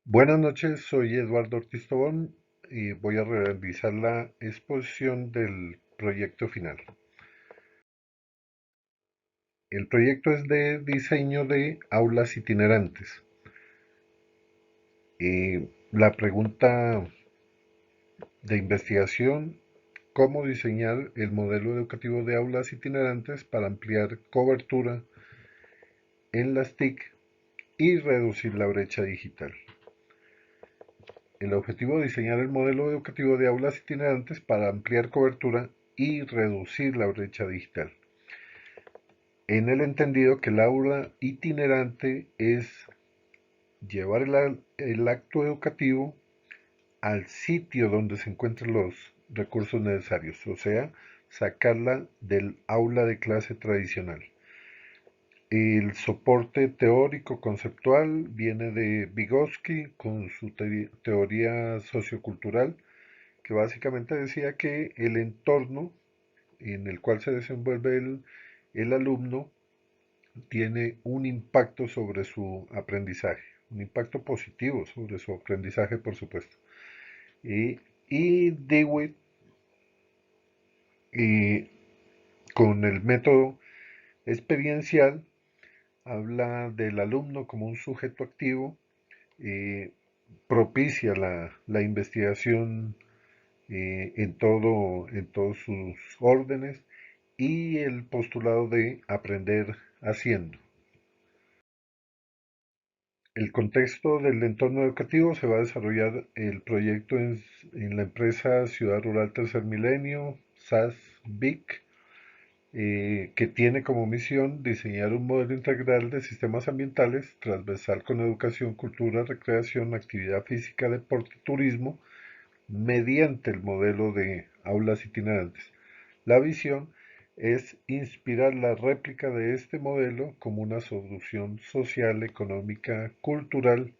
Buenas noches, soy Eduardo Ortiz Tobón y voy a realizar la exposición del proyecto final. El proyecto es de diseño de aulas itinerantes. La pregunta de investigación, ¿cómo diseñar el modelo educativo de aulas itinerantes para ampliar cobertura en las TIC y reducir la brecha digital? El objetivo es diseñar el modelo educativo de aulas itinerantes para ampliar cobertura y reducir la brecha digital, en el entendido que el aula itinerante es llevar el acto educativo al sitio donde se encuentran los recursos necesarios, o sea, sacarla del aula de clase tradicional. El soporte teórico conceptual viene de Vygotsky con su teoría sociocultural, que básicamente decía que el entorno en el cual se desenvuelve el alumno tiene un impacto sobre su aprendizaje, un impacto positivo sobre su aprendizaje, por supuesto. Y Dewey, y con el método experiencial, habla del alumno como un sujeto activo, eh, propicia la investigación en todos sus órdenes y el postulado de aprender haciendo. El contexto del entorno educativo se va a desarrollar el proyecto en la empresa Ciudad Rural Tercer Milenio, SAS BIC, que tiene como misión diseñar un modelo integral de sistemas ambientales transversal con educación, cultura, recreación, actividad física, deporte y turismo mediante el modelo de aulas itinerantes. La visión es inspirar la réplica de este modelo como una solución social, económica, cultural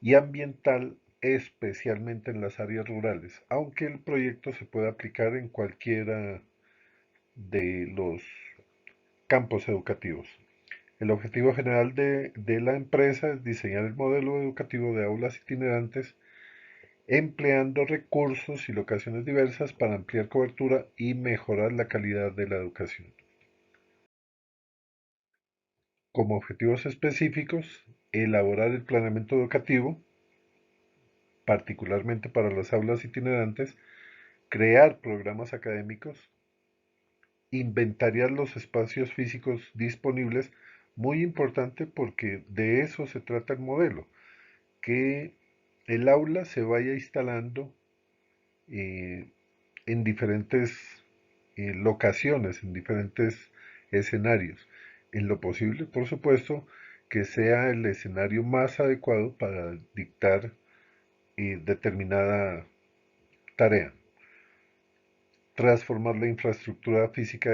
y ambiental, especialmente en las áreas rurales, aunque el proyecto se puede aplicar en cualquiera de los campos educativos. El objetivo general de la empresa es diseñar el modelo educativo de aulas itinerantes empleando recursos y locaciones diversas para ampliar cobertura y mejorar la calidad de la educación. Como objetivos específicos, elaborar el planeamiento educativo, particularmente para las aulas itinerantes, crear programas académicos, inventariar los espacios físicos disponibles, muy importante porque de eso se trata el modelo, que el aula se vaya instalando eh, en diferentes locaciones, en diferentes escenarios. En lo posible, por supuesto, que sea el escenario más adecuado para dictar determinada tarea. Transformar la infraestructura física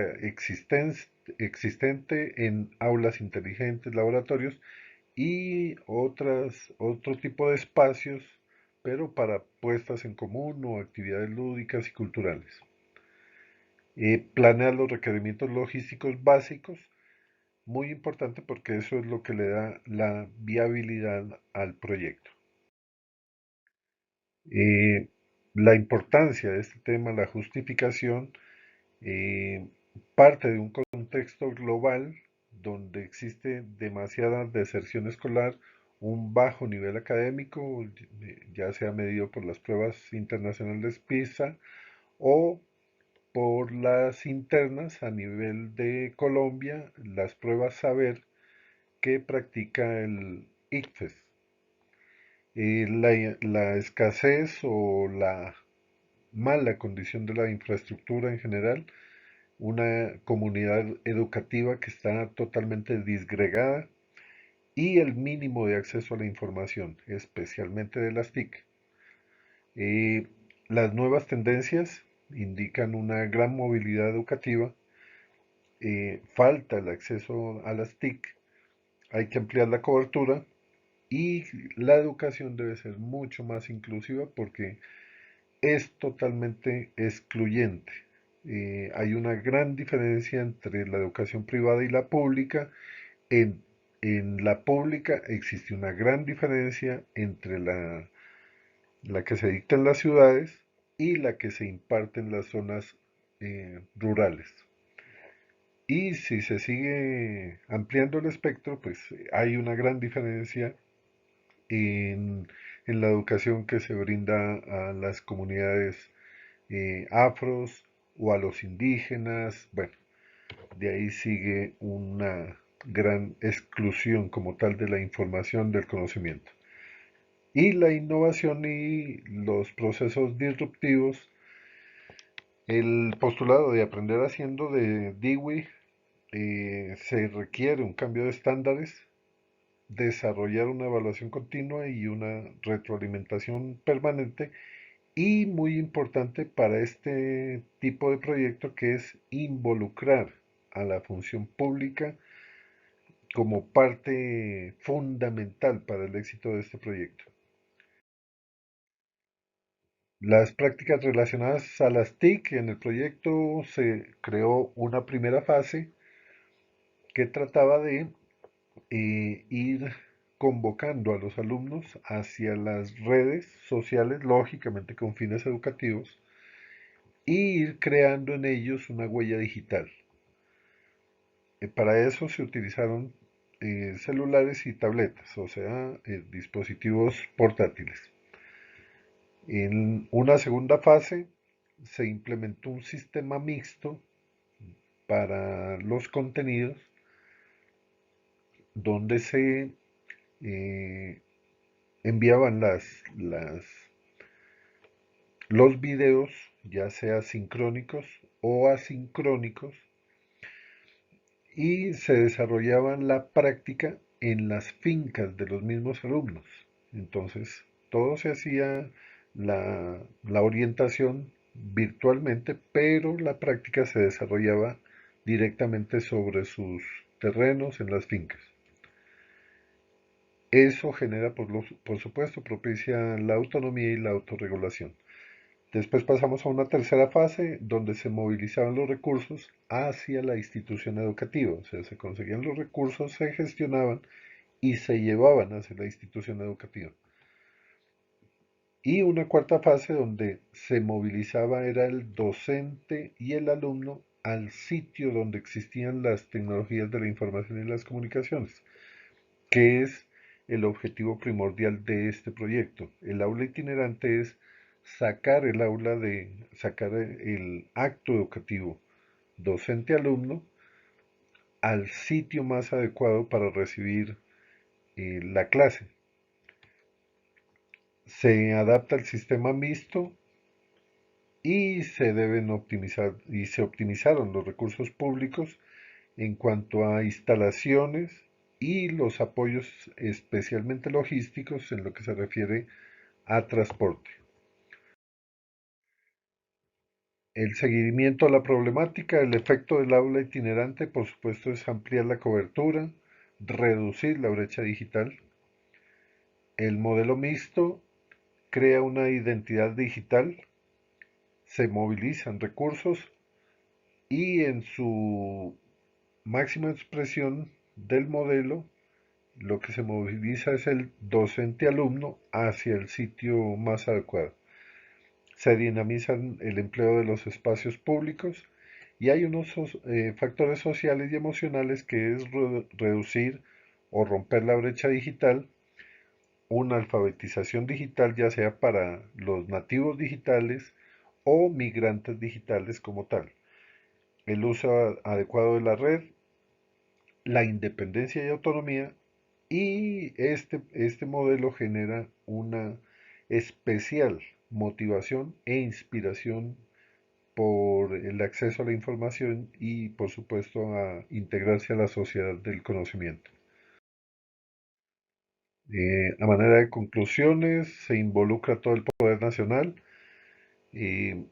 existente en aulas inteligentes, laboratorios y otro tipo de espacios, pero para puestas en común o actividades lúdicas y culturales. Planear los requerimientos logísticos básicos, muy importante porque eso es lo que le da la viabilidad al proyecto. Eh, la importancia de este tema, la justificación, eh, parte de un contexto global donde existe demasiada deserción escolar, un bajo nivel académico, ya sea medido por las pruebas internacionales PISA o por las internas a nivel de Colombia, las pruebas saber que practica el ICFES. La escasez o la mala condición de la infraestructura en general, una comunidad educativa que está totalmente disgregada y el mínimo de acceso a la información, especialmente de las TIC. Eh, las nuevas tendencias indican una gran movilidad educativa, falta el acceso a las TIC, hay que ampliar la cobertura y la educación debe ser mucho más inclusiva porque es totalmente excluyente. Hay una gran diferencia entre la educación privada y la pública en En la pública existe una gran diferencia entre la que se dicta en las ciudades y la que se imparte en las zonas rurales. Y si se sigue ampliando el espectro, pues hay una gran diferencia en, en la educación que se brinda a las comunidades afros o a los indígenas. Bueno, de ahí sigue una gran exclusión como tal de la información del conocimiento. Y la innovación y los procesos disruptivos, el postulado de aprender haciendo de Dewey, se requiere un cambio de estándares, desarrollar una evaluación continua y una retroalimentación permanente y muy importante para este tipo de proyecto que es involucrar a la función pública como parte fundamental para el éxito de este proyecto. Las prácticas relacionadas a las TIC en el proyecto se creó una primera fase que trataba de ir convocando a los alumnos hacia las redes sociales, lógicamente con fines educativos, e ir creando en ellos una huella digital. Para eso se utilizaron celulares y tabletas, o sea, dispositivos portátiles. En una segunda fase se implementó un sistema mixto para los contenidos donde se eh, enviaban los videos, ya sea sincrónicos o asincrónicos, y se desarrollaban la práctica en las fincas de los mismos alumnos. Entonces, todo se hacía la orientación virtualmente, pero la práctica se desarrollaba directamente sobre sus terrenos en las fincas. Eso genera, por supuesto, propicia la autonomía y la autorregulación. Después pasamos a una tercera fase donde se movilizaban los recursos hacia la institución educativa, o sea, se conseguían los recursos, se gestionaban y se llevaban hacia la institución educativa. Y una cuarta fase donde se movilizaba era el docente y el alumno al sitio donde existían las tecnologías de la información y las comunicaciones, que es el objetivo primordial de este proyecto. El aula itinerante es sacar el acto educativo docente-alumno al sitio más adecuado para recibir la clase. Se adapta el sistema mixto y se optimizaron los recursos públicos en cuanto a instalaciones y los apoyos especialmente logísticos en lo que se refiere a transporte. El seguimiento a la problemática, el efecto del aula itinerante, por supuesto, es ampliar la cobertura, reducir la brecha digital. El modelo mixto crea una identidad digital, se movilizan recursos y en su máxima expresión del modelo, lo que se moviliza es el docente-alumno hacia el sitio más adecuado. Se dinamiza el empleo de los espacios públicos y hay unos factores sociales y emocionales que es reducir o romper la brecha digital, una alfabetización digital ya sea para los nativos digitales o migrantes digitales como tal, el uso adecuado de la red, la independencia y autonomía, y este modelo genera una especial motivación e inspiración por el acceso a la información y por supuesto a integrarse a la sociedad del conocimiento. A manera de conclusiones, se involucra todo el poder nacional, eh,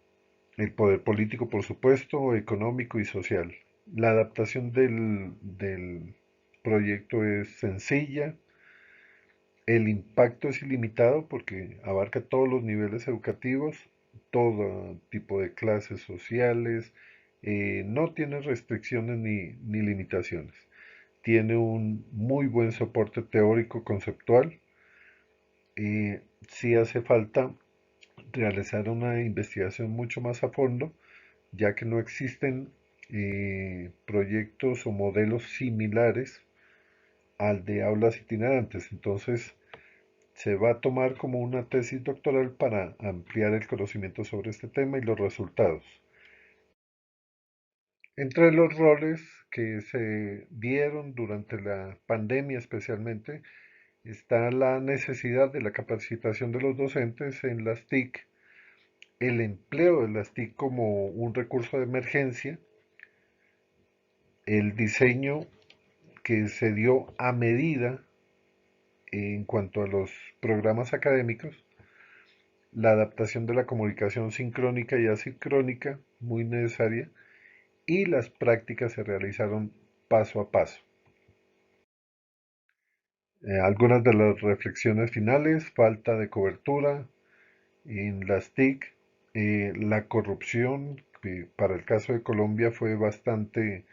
el poder político por supuesto, económico y social. La adaptación del proyecto es sencilla, el impacto es ilimitado porque abarca todos los niveles educativos, todo tipo de clases sociales, no tiene restricciones ni limitaciones. tiene un muy buen soporte teórico conceptual. Sí hace falta realizar una investigación mucho más a fondo, ya que no existen proyectos o modelos similares al de aulas itinerantes. Entonces, se va a tomar como una tesis doctoral para ampliar el conocimiento sobre este tema y los resultados. Entre los roles que se dieron durante la pandemia especialmente, está la necesidad de la capacitación de los docentes en las TIC, el empleo de las TIC como un recurso de emergencia, el diseño que se dio a medida en cuanto a los programas académicos, la adaptación de la comunicación sincrónica y asincrónica, muy necesaria, y las prácticas se realizaron paso a paso. Algunas de las reflexiones finales: falta de cobertura en las TIC, la corrupción, que para el caso de Colombia fue bastante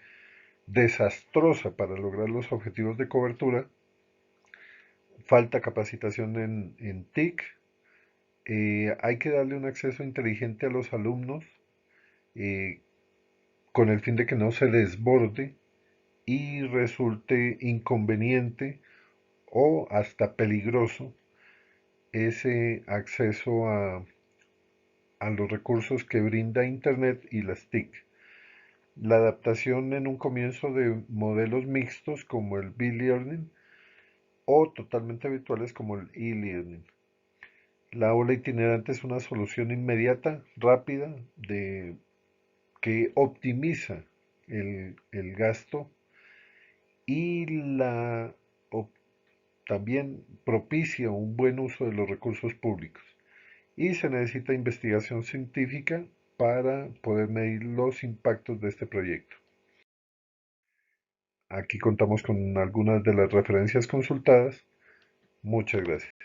desastrosa para lograr los objetivos de cobertura, falta capacitación en TIC, hay que darle un acceso inteligente a los alumnos eh, con el fin de que no se desborde y resulte inconveniente o hasta peligroso ese acceso a los recursos que brinda Internet y las TIC. La adaptación en un comienzo de modelos mixtos como el B-Learning o totalmente virtuales como el e-learning. La aula itinerante es una solución inmediata, rápida, que optimiza el gasto y también propicia un buen uso de los recursos públicos. Y se necesita investigación científica para poder medir los impactos de este proyecto. Aquí contamos con algunas de las referencias consultadas. Muchas gracias.